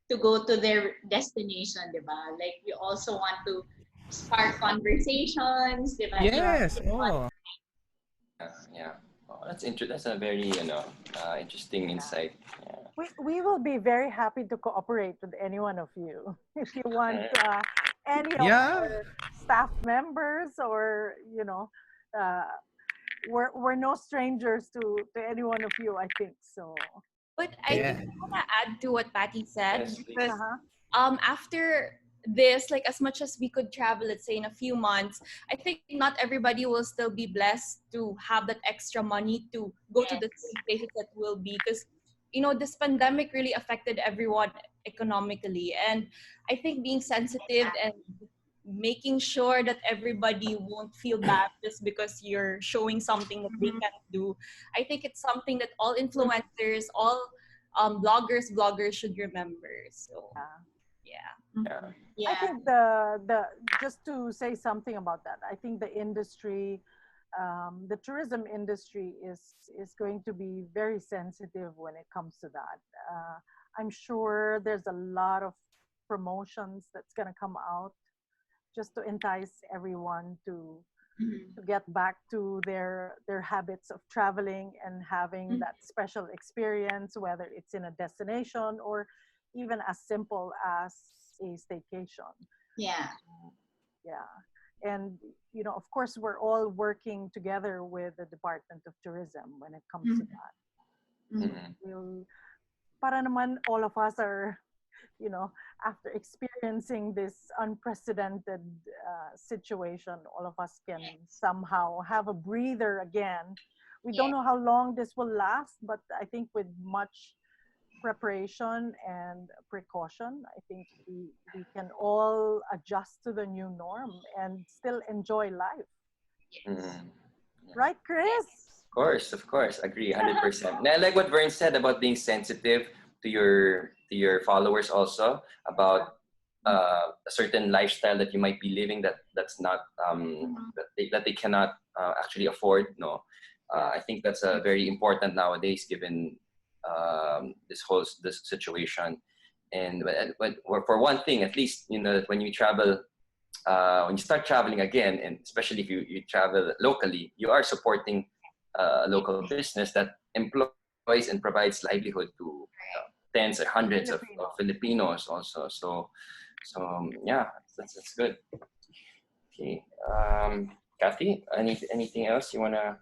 to go to their destination, di ba? Like, you also want to spark conversations, di ba? Yes. Yeah. Oh, that's a very, interesting insight. Yeah. We will be very happy to cooperate with any one of you. If you want any of Yeah. our staff members, or uh, we're no strangers to any one of you, I think so. But I Yeah. think I want to add to what Patty said, Yes, please. because Uh-huh. after this, like as much as we could travel, let's say in a few months, I think not everybody will still be blessed to have that extra money to go to the Yes. places that will be, because this pandemic really affected everyone economically, and I think being sensitive and making sure that everybody won't feel bad just because you're showing something that they can't do. I think it's something that all influencers, all bloggers should remember. So yeah. Yeah. I Yeah. think the just to say something about that, I think the industry, the tourism industry is going to be very sensitive when it comes to that. I'm sure there's a lot of promotions that's going to come out just to entice everyone to get back to their habits of traveling and having that special experience, whether it's in a destination or even as simple as a staycation. Yeah. Yeah. And of course, we're all working together with the Department of Tourism when it comes to that. Mhm. We'll, para naman all of us are, after experiencing this unprecedented situation, all of us can somehow have a breather again. We don't know how long this will last, but I think with much preparation and precaution, I think we can all adjust to the new norm and still enjoy life. Mhm. Right, Chris? Of course, agree 100%. And I like what Vern said about being sensitive to your followers also, about a certain lifestyle that you might be living that's not that they cannot actually afford. No, I think that's very important nowadays, given this situation. And for one thing, at least that when you travel, when you start traveling again, and especially if you travel locally, you are supporting a local business that employs and provides livelihood to tens or hundreds of Filipinos also. So yeah, that's good. Okay, Cathy, anything else you wanna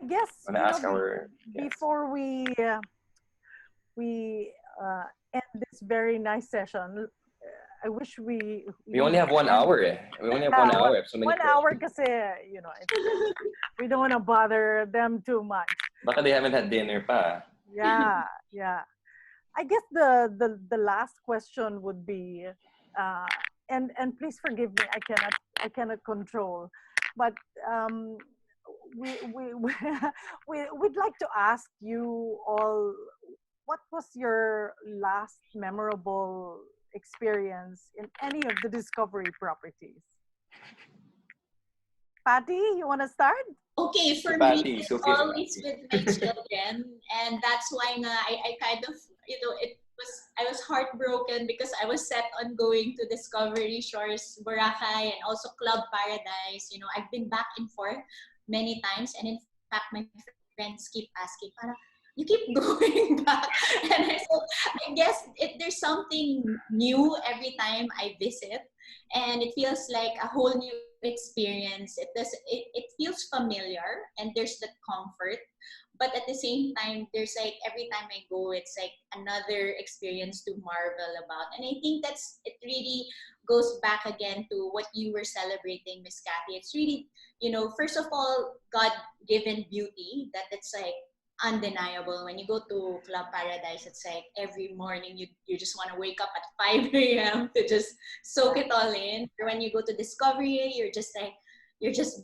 I guess ask our guests? before we end this very nice session, I wish we We only have 1 hour. We only have 1 hour. I have so many 1 hour kasi we don't want to bother them too much. Baka they haven't had dinner pa. Yeah. I guess the last question would be, and please forgive me, I cannot control, but we'd like to ask you all, what was your last memorable experience in any of the Discovery properties? Patty, you want to start? Okay, for Patty, me, it's okay, always with my children, and that's why I kind of, I was heartbroken because I was set on going to Discovery Shores, Boracay, and also Club Paradise. I've been back and forth many times, and in fact, my friends keep asking, "Para you keep going back," and I said, "I guess there's something new every time I visit, and it feels like a whole new experience. It feels familiar, and there's that comfort, but at the same time, there's like every time I go, it's like another experience to marvel about." And I think it really goes back again to what you were celebrating, Miss Cathy. It's really, first of all, God-given beauty that it's like undeniable. When you go to Club Paradise, it's like every morning you just want to wake up at 5 a.m. to just soak it all in. Or when you go to Discovery, you're just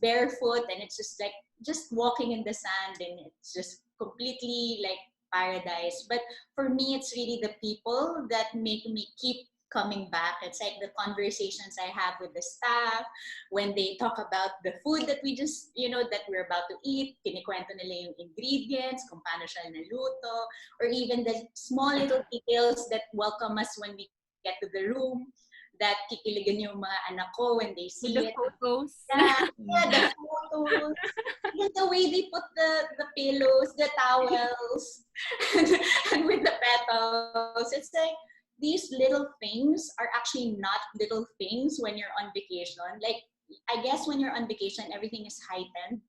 barefoot, and it's just like just walking in the sand, and it's just completely like paradise. But for me, it's really the people that make me keep coming back. It's like the conversations I have with the staff when they talk about the food that we just, that we're about to eat. Kinikwento nila yung ingredients, kung paano siya naluto, or even the small little details that welcome us when we get to the room, that kikiligan yung mga anak ko when they see The it. photos. Yeah, the photos. Even the way they put the pillows, the towels, and with the petals. It's like, these little things are actually not little things when you're on vacation. Like, I guess when you're on vacation, everything is heightened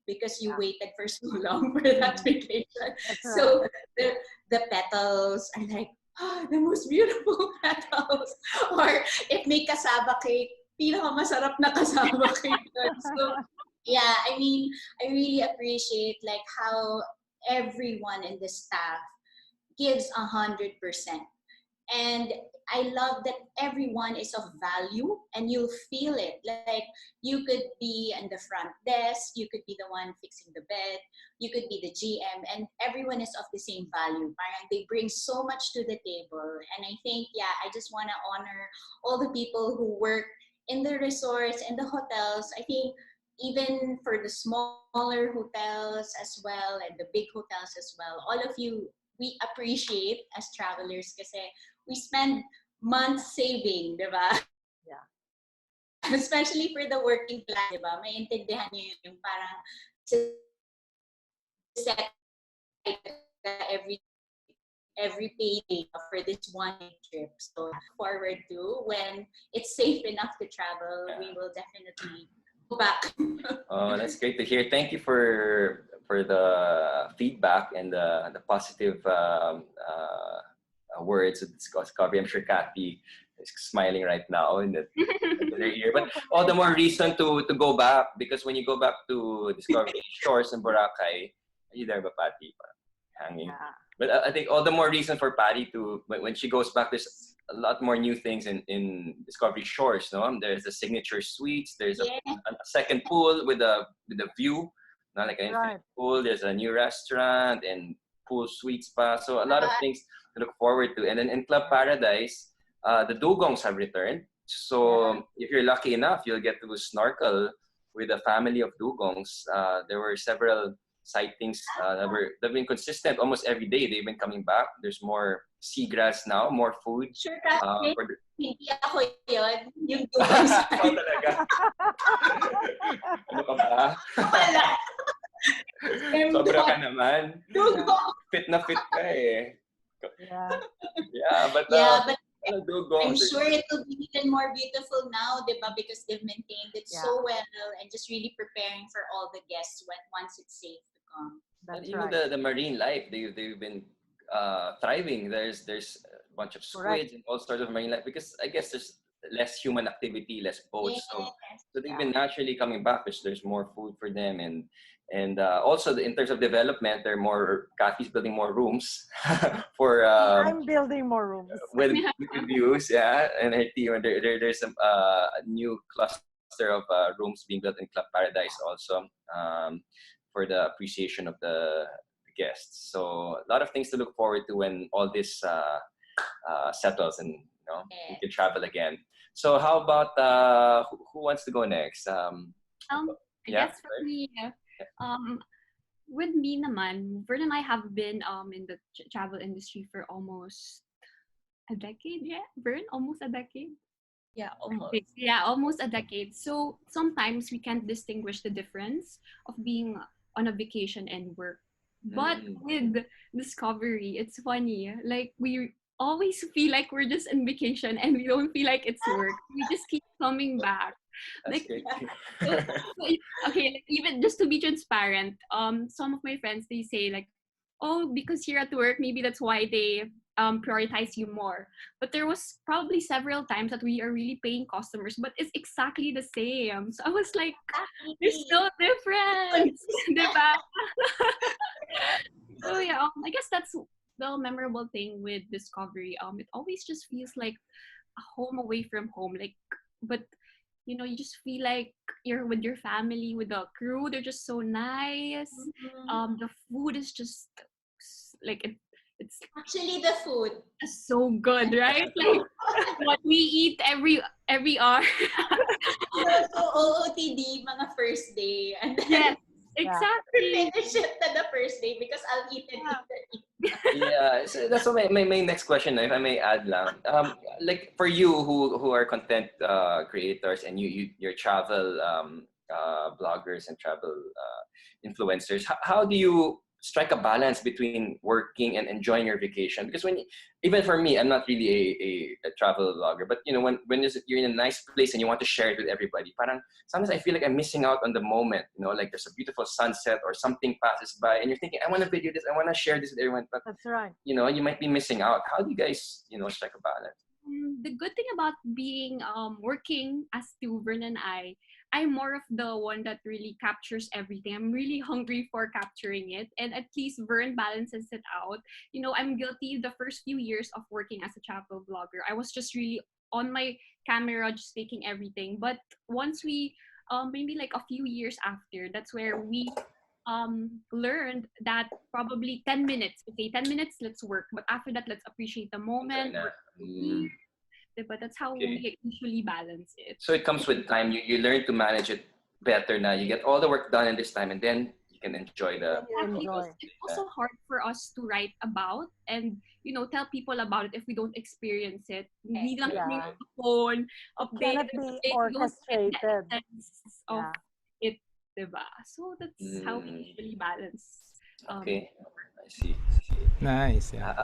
because you waited for so long for that vacation. So the petals are like, the most beautiful petals. Or if may kasaba cake, pinakamasarap na kasaba cake. So yeah, I mean, I really appreciate like how everyone in the staff gives 100%. And I love that everyone is of value and you'll feel it. Like you could be in the front desk, you could be the one fixing the bed, you could be the GM, and everyone is of the same value. Parang they bring so much to the table. And I think, yeah, I just want to honor all the people who work in the resorts and the hotels. I think even for the smaller hotels as well and the big hotels as well, all of you, we appreciate as travelers kasi we spend months saving, di ba? Yeah. Especially for the working class, di ba? Maintindihan niyo yung parang set every payday for this one trip. So forward to when it's safe enough to travel, we will definitely go back. Oh, that's great to hear. Thank you for the feedback and the positive words of discovery. I'm sure Cathy is smiling right now in their ear. But all the more reason to go back, because when you go back to Discovery Shores in Boracay, are you there, ba, Patty? Hanging. Yeah. But I think all the more reason for Patty to, when she goes back, there's a lot more new things in Discovery Shores. No, there's the signature suites. There's a second pool with a view, not like an infinite pool. There's a new restaurant and pool suites spa. So a lot of things to look forward to. And then in Club Paradise, the dugongs have returned. So if you're lucky enough, you'll get to snorkel with a family of dugongs. There were several sightings that have been consistent almost every day. They've been coming back. There's more seagrass now, more food. Sure, Hindi ako yun. Yung dugongs. Oh, talaga? Ano ka ba? Wala. Sobra ka naman. Dugong. Fit na fit ka eh. Yeah. But I'm sure it will be even more beautiful now, diba? Because they've maintained it so well and just really preparing for all the guests once it's safe to come. That's even right. the marine life, they've been thriving. There's a bunch of squids and all sorts of marine life because I guess there's less human activity, less boats. So they've been naturally coming back because there's more food for them and also in terms of development, Cathy's building more rooms for I'm building more rooms with views, and her team. There's a new cluster of rooms being built in Club Paradise also for the appreciation of the guests. So a lot of things to look forward to when all this settles and we can travel again. So how about who wants to go next? I guess for me, with me naman, Vern and I have been in the travel industry for almost a decade. Yeah, Vern, almost a decade. Yeah, almost. Yeah, almost a decade. So sometimes we can't distinguish the difference of being on a vacation and work. But with Discovery, it's funny. Like we always feel like we're just on vacation and we don't feel like it's work. We just keep coming back. That's great. Okay, like, even just to be transparent, some of my friends, they say like, oh, because you're at work, maybe that's why they prioritize you more. But there was probably several times that we are really paying customers, but it's exactly the same. So I was like, there's no difference. Diba? So yeah, I guess that's the memorable thing with Discovery. It always just feels like a home away from home. Like, but you just feel like you're with your family, with the crew. They're just so nice. The food is just like it's actually the food so good, right? Like what we eat every hour. So OOTD mga first day and then yes, exactly. finish it to the first day because I'll eat and eat. Yeah, so that's what my next question, if I may add lang. Like for you who are content creators and you're travel bloggers and travel influencers, how do you strike a balance between working and enjoying your vacation? Because even for me, I'm not really a travel vlogger, but when you're in a nice place and you want to share it with everybody, parang sometimes I feel like I'm missing out on the moment. Like there's a beautiful sunset or something passes by, and you're thinking, I want to video this, I want to share this with everyone, but That's right. you might be missing out. How do you guys strike a balance? The good thing about being working as two, Vern and I'm more of the one that really captures everything. I'm really hungry for capturing it, and at least Vern balances it out. I'm guilty the first few years of working as a travel blogger. I was just really on my camera, just taking everything. But once we, maybe like a few years after, that's where we learned that probably 10 minutes, okay, 10 minutes, let's work. But after that, let's appreciate the moment. But that's how we usually balance it. So it comes with time. You learn to manage it better now. You get all the work done in this time, and then you can enjoy the. It's also hard for us to write about and tell people about it if we don't experience it. We lang the phone update. Cannot be orchestrated. Of it, diba? So that's how we usually balance. Okay. I see. Nice. Yeah.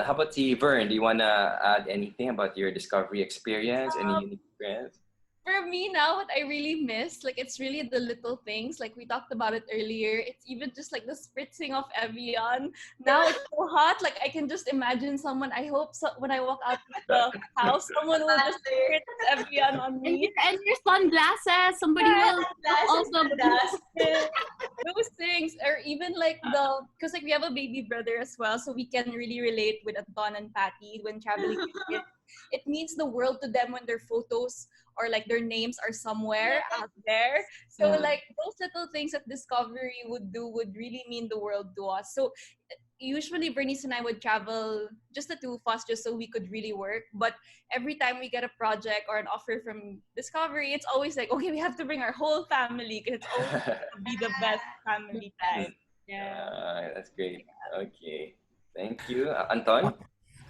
How about you, Vern? Do you want to add anything about your discovery experience? Any unique experience? For me now, what I really miss, like it's really the little things. Like we talked about it earlier. It's even just like the spritzing of Evian. Now it's so hot. Like I can just imagine someone. I hope when I walk out of the house, someone will just spritz Evian on me. And your sunglasses. Somebody will also those things, or even like because like we have a baby brother as well, so we can really relate with Anton and Patty when traveling with kids. It means the world to them when their photos or like their names are somewhere out there. So like those little things that Discovery would really mean the world to us. So usually Verniece and I would travel just the two of us just so we could really work. But every time we get a project or an offer from Discovery, it's always like, okay, we have to bring our whole family because it's always going to be the best family time. Yeah. That's great. Okay. Thank you. Anton?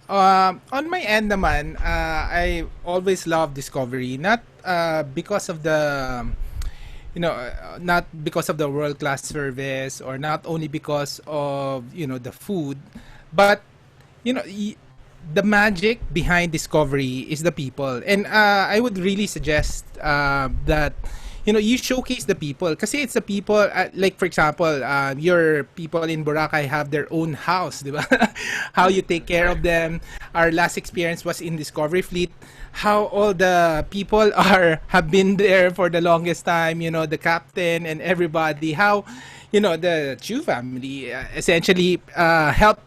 On my end naman, I always love Discovery, not because of the not because of the world class service, or not only because of the food, but the magic behind Discovery is the people. And I would really suggest that you showcase the people, kasi it's the people, like for example, your people in Boracay have their own house, di ba? How you take care of them. Our last experience was in Discovery Fleet, how all the people have been there for the longest time, the captain and everybody, how the Chu family essentially help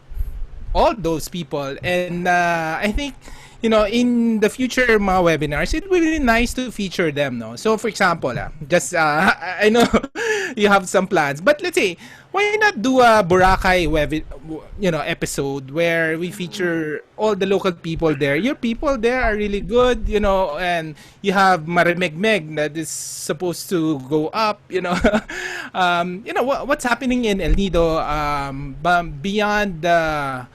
all those people. And I think in the future mga webinars, it will be nice to feature them, no? So for example, just I know you have some plans, but let's say, why not do a Boracay episode where we feature all the local people there? Your people there are really good, and you have Marimegmeg that is supposed to go up, what's happening in El Nido, beyond the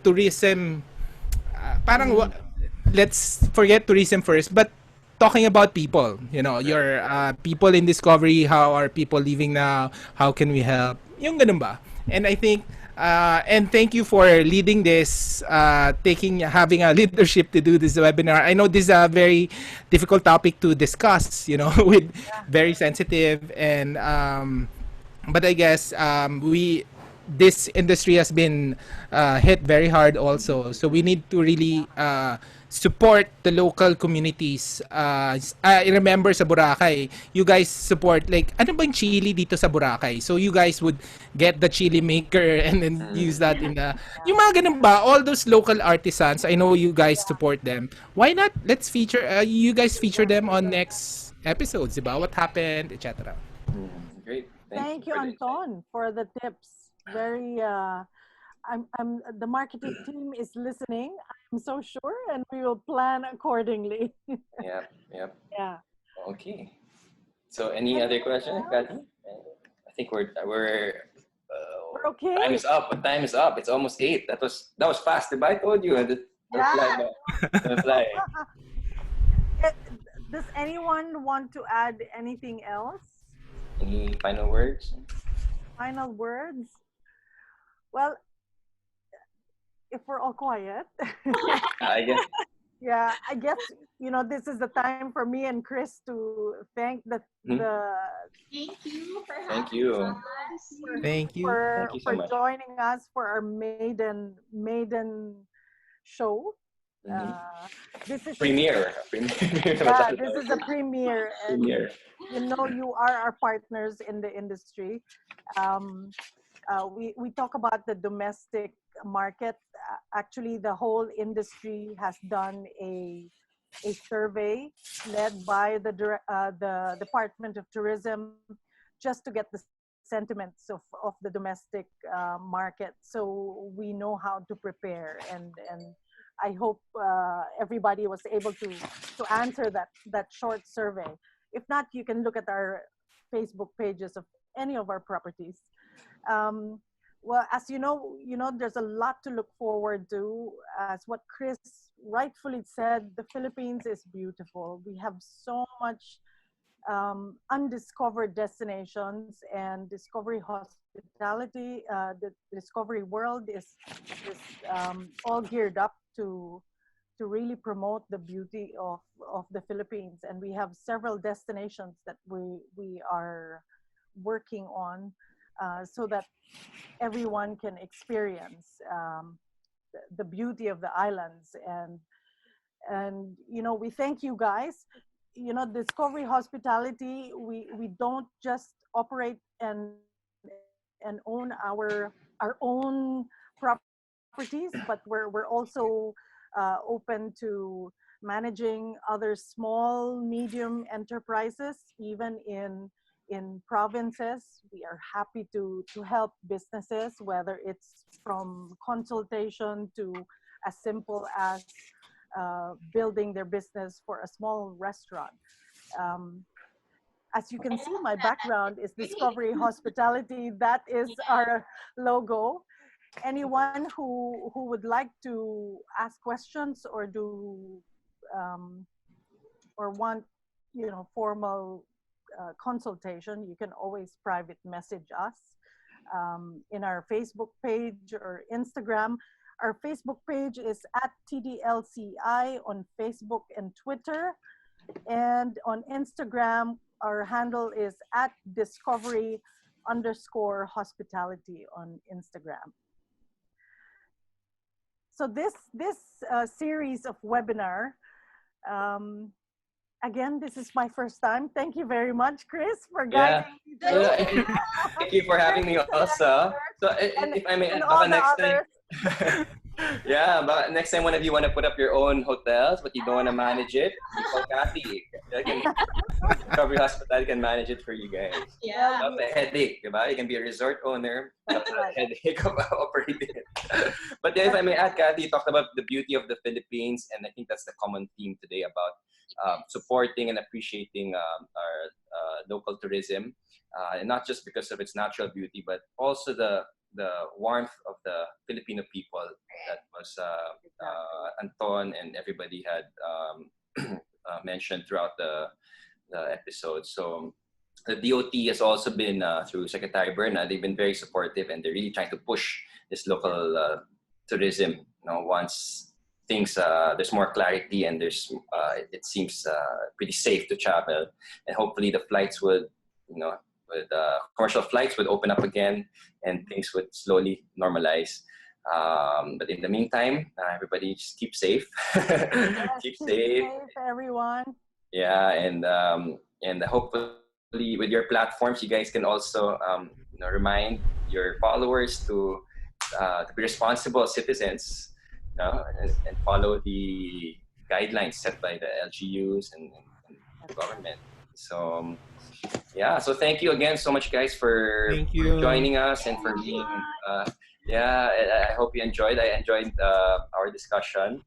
tourism. Parang let's forget tourism first, but talking about people, your people in Discovery, how are people living now, how can we help, yung ganun ba? And I think and thank you for leading this, having a leadership to do this webinar. I know this is a very difficult topic to discuss, with very sensitive, and but I guess this industry has been hit very hard also. So we need to really support the local communities. I remember sa Boracay, you guys support, like, ano bang chili dito sa Boracay? So you guys would get the chili maker and then use that in the... Yung mga ganun ba? All those local artisans, I know you guys support them. Why not? Let's feature, you guys feature them on next episodes, diba? What happened, etc. Great. Thank you, Anton, for the tips. Very the marketing team is listening, I'm so sure, and we will plan accordingly. Yep. Yeah. Okay. So any other questions, Cathy? I think we're okay. Time is up. Time is up. It's almost 8. That was fast. I told you. Fly. Does anyone want to add anything else? Any final words? Final words? Well, if we're all quiet, I guess. yeah, I guess this is the time for me and Chris to thank Mhm. the Thank you for Thank having you. us. Thank you. Thank you so for much. joining us for our maiden show. Mhm. This is Premiere. yeah, this is a premiere, and Premiere. you are our partners in the industry. Um, we talk about the domestic market. Actually, the whole industry has done a survey led by the Department of Tourism, just to get the sentiments of the domestic market, so we know how to prepare. And I hope everybody was able to answer that short survey. If not, you can look at our Facebook pages of any of our properties. Um, well, as there's a lot to look forward to. As what Chris rightfully said, the Philippines is beautiful. We have so much undiscovered destinations, and Discovery Hospitality, the Discovery World is all geared up to really promote the beauty of the Philippines. And we have several destinations that we are working on, so that everyone can experience the beauty of the islands. And we thank you guys. Discovery Hospitality, we don't just operate and own our own properties, but we're also open to managing other small medium enterprises, even in provinces. We are happy to help businesses, whether it's from consultation to as simple as building their business for a small restaurant. As you can see, my background is Discovery Hospitality. That is our logo. Anyone who would like to ask questions or or want formal consultation, you can always private message us in our Facebook page or Instagram. Our Facebook page is at TDLCI on Facebook and Twitter. And on Instagram, our handle is at discovery_hospitality on Instagram. So this series of webinar, again, this is my first time. Thank you very much, Chris, for guiding me through. Thank you for having me also. So if I may, baka next time. Yeah, but next time one of you want to put up your own hotels, but you don't want to manage it, you call Cathy. Discovery Hospitality can manage it for you guys. Yeah. Without the headache, diba? You can be a resort owner without the headache of operating it. But if I may add, Cathy, you talked about the beauty of the Philippines, and I think that's the common theme today about supporting and appreciating our local tourism, and not just because of its natural beauty, but also the warmth of the Filipino people that was Anton and everybody had mentioned throughout the episode. So the DOT has also been through Secretary Vern. They've been very supportive, and they're really trying to push this local tourism. Once things there's more clarity and there's it seems pretty safe to travel, and hopefully the flights would commercial flights would open up again and things would slowly normalize. But in the meantime, everybody just keep safe. Keep safe, everyone. Yeah, and hopefully with your platforms, you guys can also remind your followers to be responsible citizens, and follow the guidelines set by the LGUs and the government. So yeah, so thank you again so much, guys, for joining us and for being. I hope you enjoyed. I enjoyed our discussion,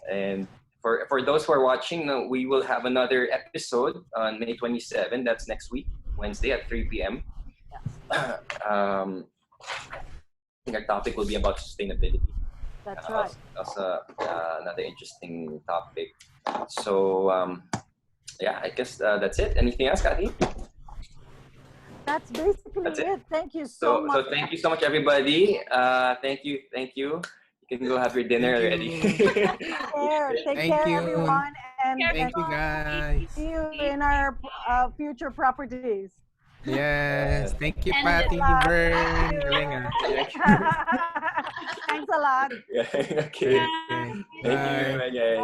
and for those who are watching, we will have another episode on May 27. That's next week, Wednesday at 3 p.m. I think our topic will be about sustainability. That's right. Also, another interesting topic. So I guess that's it. Anything else, Cathy? That's that's basically That's it. it. Thank you So much. thank you so much, everybody. Thank you. You can go have your dinner already. Take care. Take Thank care, you. everyone. And Thank you, guys. see you in our future properties. Yes. Thank you, And Thanks a Patty, lot. Vern. Thank Galing, ah. you. Thanks a lot. Okay. Okay. Thank you. Bye. Bye, guys.